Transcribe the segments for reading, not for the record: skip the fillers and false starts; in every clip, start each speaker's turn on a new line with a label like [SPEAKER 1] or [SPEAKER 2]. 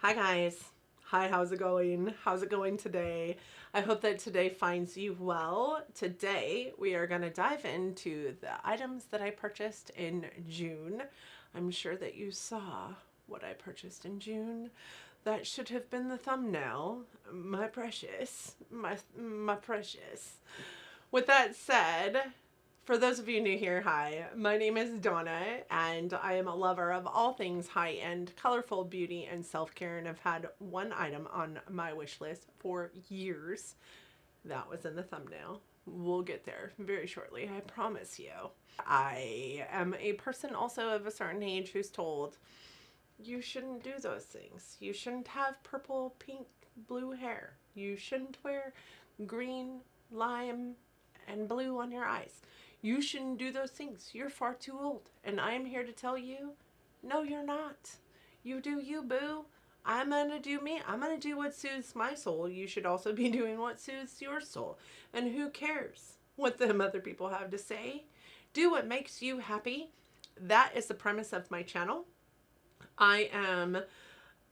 [SPEAKER 1] Hi guys. Hi, how's it going? How's it going today? I hope that today finds you well. Today we are going to dive into the items that I purchased in June. I'm sure that you saw what I purchased in June. That should have been the thumbnail. My precious. My precious. With that said, for those of you new here, hi, my name is Donna, and I am a lover of all things high-end, colorful beauty and self-care, and I've had one item on my wish list for years. That was in the thumbnail. We'll get there very shortly, I promise you. I am a person also of a certain age who's told, you shouldn't do those things. You shouldn't have purple, pink, blue hair. You shouldn't wear green, lime, and blue on your eyes. You shouldn't do those things. You're far too old. And I am here to tell you, no, you're not. You do you, boo. I'm going to do me. I'm going to do what soothes my soul. You should also be doing what soothes your soul. And who cares what them other people have to say? Do what makes you happy. That is the premise of my channel. I am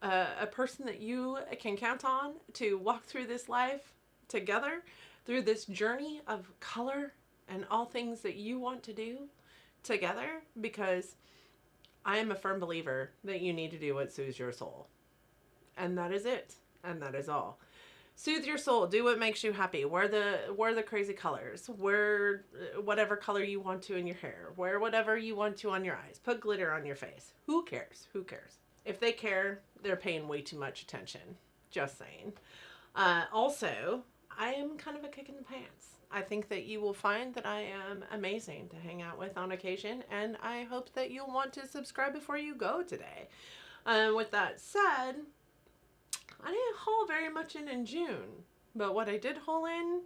[SPEAKER 1] a person that you can count on to walk through this life together, through this journey of color and all things that you want to do together, because I am a firm believer that you need to do what soothes your soul. And that is it. And that is all. Soothe your soul. Do what makes you happy. Wear the crazy colors. Wear whatever color you want to in your hair. Wear whatever you want to on your eyes. Put glitter on your face. Who cares? Who cares? If they care, they're paying way too much attention. Just saying. Also, I am kind of a kick in the pants. I think that you will find that I am amazing to hang out with on occasion, and I hope that you'll want to subscribe before you go today. With that said, I didn't haul very much in June, but what I did haul in,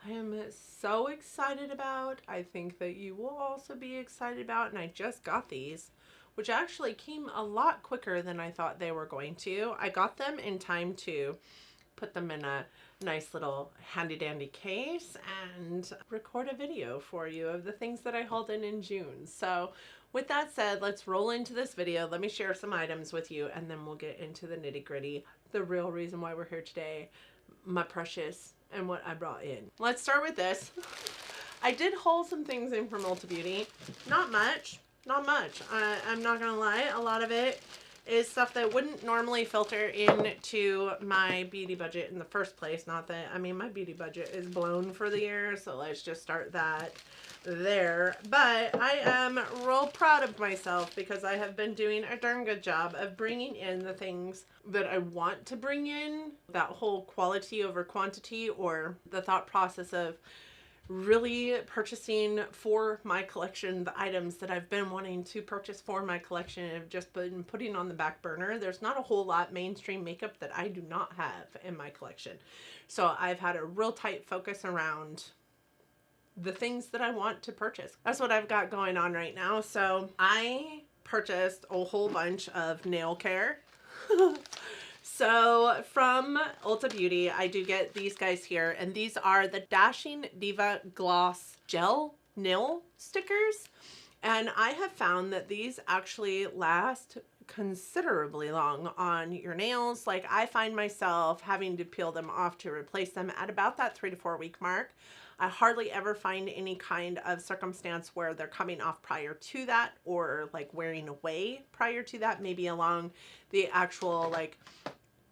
[SPEAKER 1] I am so excited about. I think that you will also be excited about, and I just got these, which actually came a lot quicker than I thought they were going to. I got them in time to put them in a nice little handy dandy case and record a video for you of the things that I hauled in June. So with that said, let's roll into this video. Let me share some items with you, and then we'll get into the nitty gritty, the real reason why we're here today, my precious, and what I brought in. Let's start with this. I did haul some things in from Ulta Beauty. Not much. Not much. I'm not gonna lie. A lot of it is stuff that wouldn't normally filter into my beauty budget in the first place. Not that, I mean, my beauty budget is blown for the year, so let's just start that there. But I am real proud of myself because I have been doing a darn good job of bringing in the things that I want to bring in. That whole quality over quantity, or the thought process of really purchasing for my collection the items that I've been wanting to purchase for my collection and have just been putting on the back burner. There's not a whole lot mainstream makeup that I do not have in my collection. So I've had a real tight focus around the things that I want to purchase. That's what I've got going on right now. So I purchased a whole bunch of nail care. So from Ulta Beauty, I do get these guys here, and these are the Dashing Diva Gloss Gel Nail Stickers. And I have found that these actually last considerably long on your nails. Like, I find myself having to peel them off to replace them at about that 3 to 4 week mark. I hardly ever find any kind of circumstance where they're coming off prior to that, or like wearing away prior to that, maybe along the actual like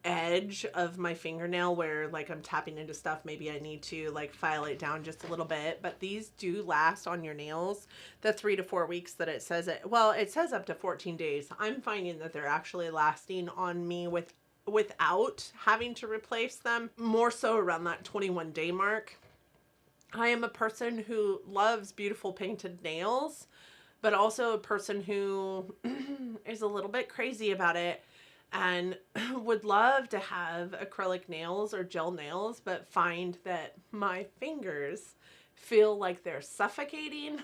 [SPEAKER 1] edge of my fingernail where like I'm tapping into stuff. Maybe I need to like file it down just a little bit, but these do last on your nails the 3 to 4 weeks that it says it. Well, it says up to 14 days. I'm finding that they're actually lasting on me without having to replace them, more so around that 21-day mark. I am a person who loves beautiful painted nails, but also a person who is a little bit crazy about it and would love to have acrylic nails or gel nails, but find that my fingers feel like they're suffocating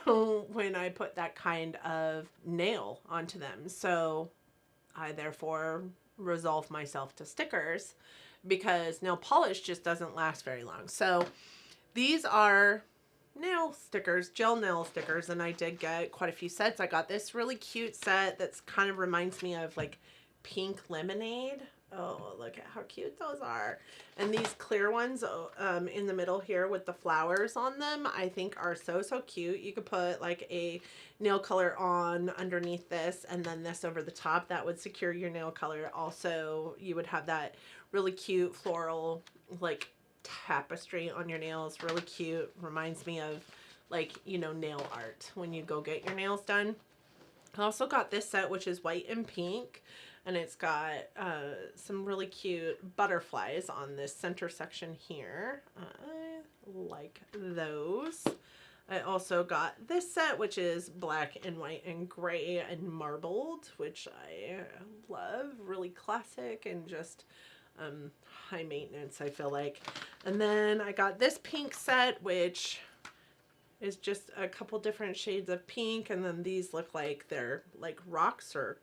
[SPEAKER 1] when I put that kind of nail onto them. So I therefore resolve myself to stickers, because nail polish just doesn't last very long. So these are nail stickers, gel nail stickers, and I did get quite a few sets. I got this really cute set that's kind of reminds me of like pink lemonade. Oh, look at how cute those are. And these clear ones in the middle here with the flowers on them, I think are so, so cute. You could put like a nail color on underneath this and then this over the top. That would secure your nail color. Also, you would have that really cute floral like tapestry on your nails. Really cute. Reminds me of like, you know, nail art when you go get your nails done. I also got this set, which is white and pink, and it's got some really cute butterflies on this center section here. I like those. I also got this set, which is black and white and gray and marbled, which I love. Really classic and just high maintenance, I feel like. And then I got this pink set, which is just a couple different shades of pink, and then these look like they're like rocks or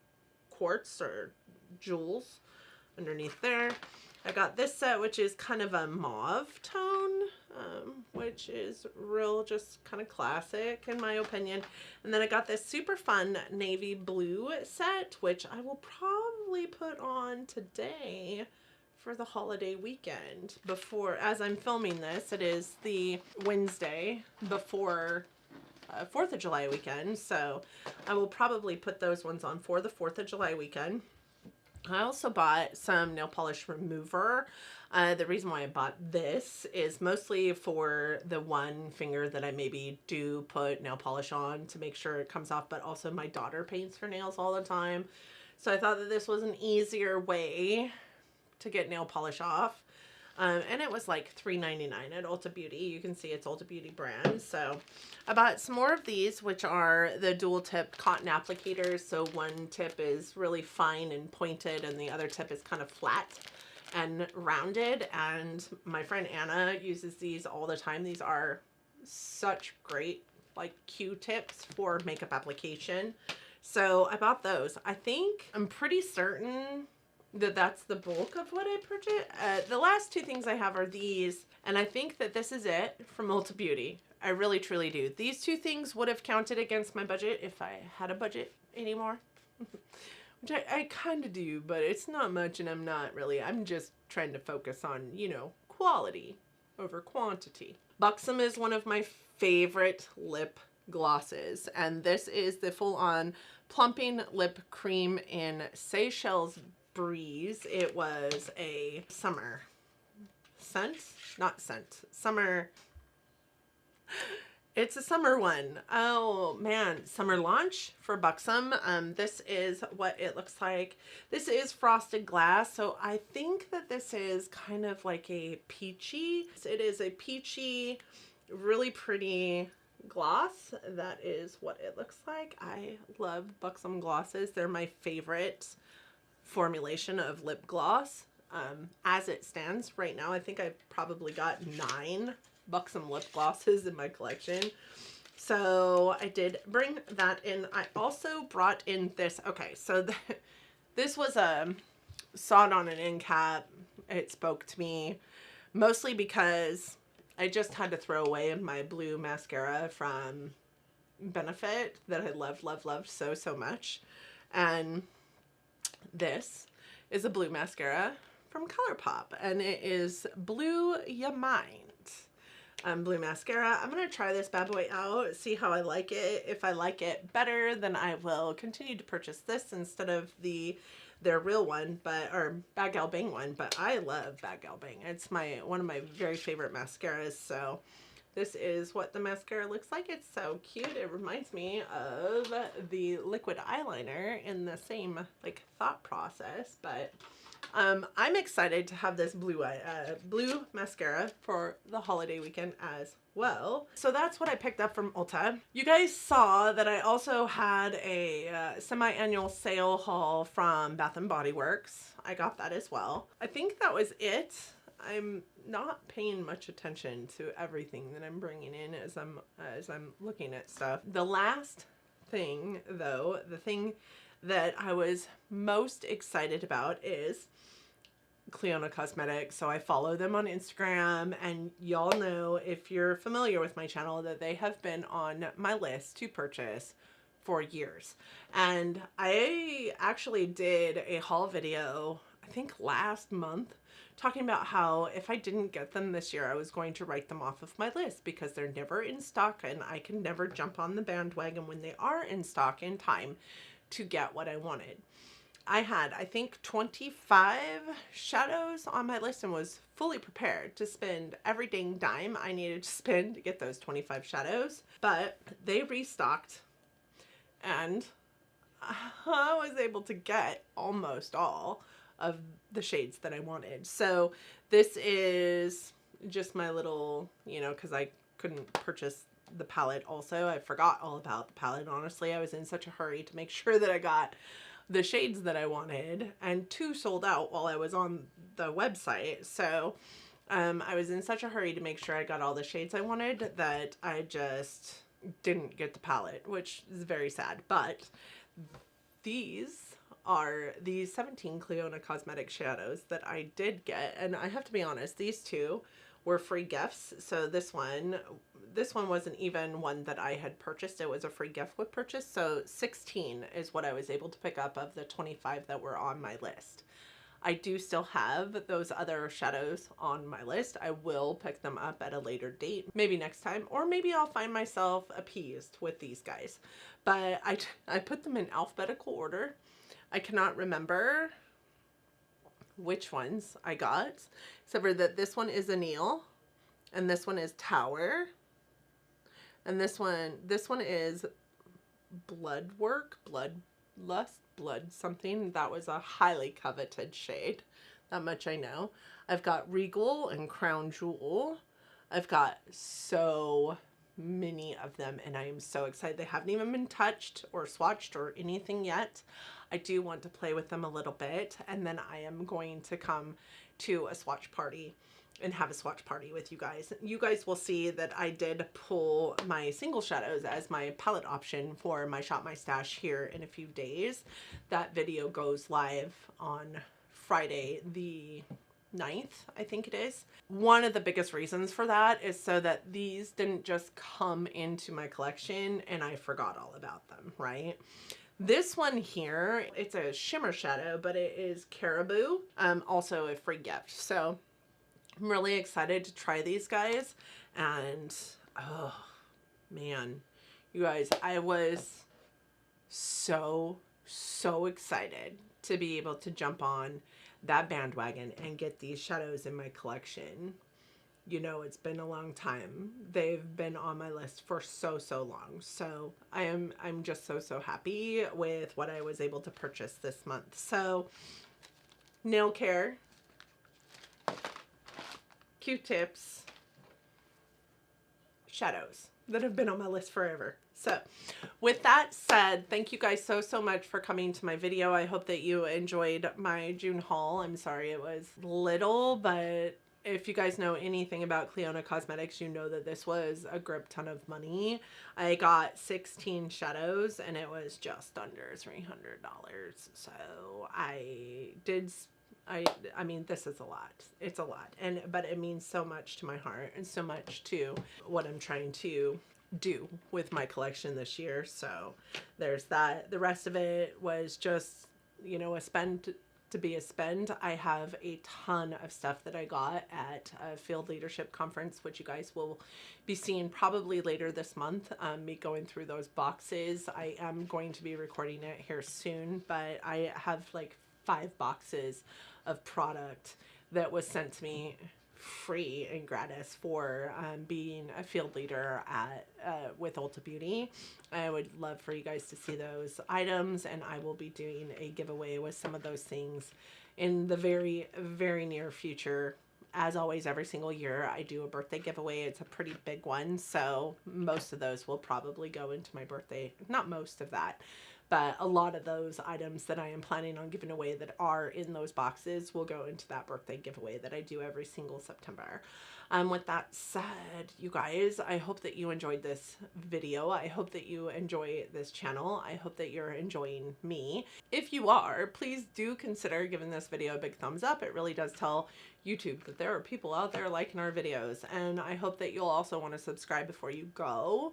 [SPEAKER 1] quartz or jewels underneath there. I got this set, which is kind of a mauve tone, which is real just kind of classic in my opinion. And then I got this super fun navy blue set, which I will probably put on today for the holiday weekend. Before, as I'm filming this, it is the Wednesday before 4th of July weekend, so I will probably put those ones on for the 4th of July weekend. I also bought some nail polish remover. The reason why I bought this is mostly for the one finger that I maybe do put nail polish on to make sure it comes off, but also my daughter paints her nails all the time. So I thought that this was an easier way to get nail polish off. And it was like $3.99 at Ulta Beauty. You can see it's Ulta Beauty brand. So I bought some more of these, which are the dual tip cotton applicators. So one tip is really fine and pointed and the other tip is kind of flat and rounded. And my friend Anna uses these all the time. These are such great like Q-tips for makeup application. So I bought those. I'm pretty certain that that's the bulk of what I purchased. The last two things I have are these, and I think that this is it from Ulta Beauty. I really truly do. These two things would have counted against my budget if I had a budget anymore. Which I kind of do, but it's not much and I'm just trying to focus on, you know, quality over quantity. Buxom is one of my favorite lip glosses, and this is the full-on plumping lip cream in Seychelles Breeze. It was a summer scent, not scent, summer. It's a summer one. Oh man, summer launch for Buxom. This is what it looks like. This is frosted glass, so I think that this is kind of like a peachy. It is a peachy, really pretty gloss. That is what it looks like. I love Buxom glosses. They're my favorite formulation of lip gloss. As it stands right now, I think I've probably got 9 Buxom lip glosses in my collection. So I did bring that in. I also brought in this. Okay, so this was a saw it on an end cap. It spoke to me mostly because I just had to throw away my blue mascara from Benefit that I loved so much. And this is a blue mascara from ColourPop, and it is Blue Ya Mind. Blue mascara. I'm going to try this bad boy out, see how I like it. If I like it better, then I will continue to purchase this instead of their real one, or Bad Gal Bang one, but I love Bad Gal Bang. It's one of my very favorite mascaras, so this is what the mascara looks like. It's so cute. It reminds me of the liquid eyeliner in the same like thought process, but I'm excited to have this blue mascara for the holiday weekend as well. So that's what I picked up from Ulta. You guys saw that I also had a semi-annual sale haul from Bath & Body Works. I got that as well. I think that was it. I'm not paying much attention to everything that I'm bringing in as I'm looking at stuff. The last thing though, the thing that I was most excited about is Clionadh Cosmetics. So I follow them on Instagram, and y'all know, if you're familiar with my channel, that they have been on my list to purchase for years. And I actually did a haul video I think last month, talking about how if I didn't get them this year, I was going to write them off of my list because they're never in stock and I can never jump on the bandwagon when they are in stock in time to get what I wanted. I had, I think, 25 shadows on my list and was fully prepared to spend every dang dime I needed to spend to get those 25 shadows. But they restocked and I was able to get almost all of the shades that I wanted. So this is just my little, you know, because I couldn't purchase the palette also. I forgot all about the palette, honestly. I was in such a hurry to make sure that I got the shades that I wanted, and 2 sold out while I was on the website. So I was in such a hurry to make sure I got all the shades I wanted that I just didn't get the palette, which is very sad. But these are the 17 Clionadh Cosmetics shadows that I did get, and I have to be honest, these 2 were free gifts. So this one wasn't even one that I had purchased. It was a free gift with purchase. So 16 is what I was able to pick up of the 25 that were on my list. I do still have those other shadows on my list. I will pick them up at a later date, maybe next time, or maybe I'll find myself appeased with these guys. But I put them in alphabetical order. I cannot remember which ones I got, except for that this one is Anil, and this one is Tower, and this one is Blood Work, Bloodlust, Blood something. That was a highly coveted shade. That much I know. I've got Regal and Crown Jewel. I've got so many of them and I am so excited. They haven't even been touched or swatched or anything yet. I do want to play with them a little bit, and then I am going to come to a swatch party and have a swatch party with you guys. You guys will see that I did pull my single shadows as my palette option for my Shop My Stash here in a few days. That video goes live on Friday the 9th, I think it is. One of the biggest reasons for that is so that these didn't just come into my collection and I forgot all about them, right? This one here, it's a shimmer shadow, but it is Caribou, also a free gift. So I'm really excited to try these guys, and oh man, you guys, I was so excited to be able to jump on that bandwagon and get these shadows in my collection. You know, it's been a long time. They've been on my list for so long. So I'm just so happy with what I was able to purchase this month. So nail care, Q-tips, shadows that have been on my list forever. So with that said, thank you guys so much for coming to my video. I hope that you enjoyed my June haul. I'm sorry it was little, but if you guys know anything about Clionadh Cosmetics, you know that this was a grip ton of money. I got 16 shadows and it was just under $300. So I mean, this is a lot. It's a lot. But it means so much to my heart and so much to what I'm trying to do with my collection this year. So there's that. The rest of it was just, you know, a spend to be a spend. I have a ton of stuff that I got at a field leadership conference, which you guys will be seeing probably later this month. Me going through those boxes. I am going to be recording it here soon, but I have like 5 boxes of product that was sent to me free and gratis for being a field leader at with Ulta Beauty. I would love for you guys to see those items, and I will be doing a giveaway with some of those things in the very near future. As always, every single year I do a birthday giveaway. It's a pretty big one, so most of those will probably go into my birthday. Not most of that, but a lot of those items that I am planning on giving away that are in those boxes will go into that birthday giveaway that I do every single September. With that said, you guys, I hope that you enjoyed this video. I hope that you enjoy this channel. I hope that you're enjoying me. If you are, please do consider giving this video a big thumbs up. It really does tell YouTube that there are people out there liking our videos, and I hope that you'll also want to subscribe before you go.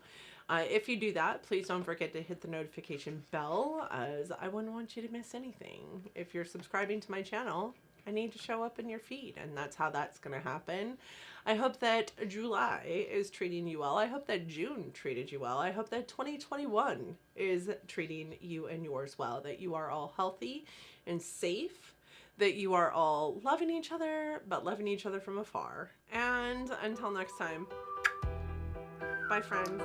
[SPEAKER 1] If you do that, please don't forget to hit the notification bell, as I wouldn't want you to miss anything. If you're subscribing to my channel, I need to show up in your feed, and that's how that's going to happen. I hope that July is treating you well. I hope that June treated you well. I hope that 2021 is treating you and yours well, that you are all healthy and safe, that you are all loving each other, but loving each other from afar. And until next time, bye friends.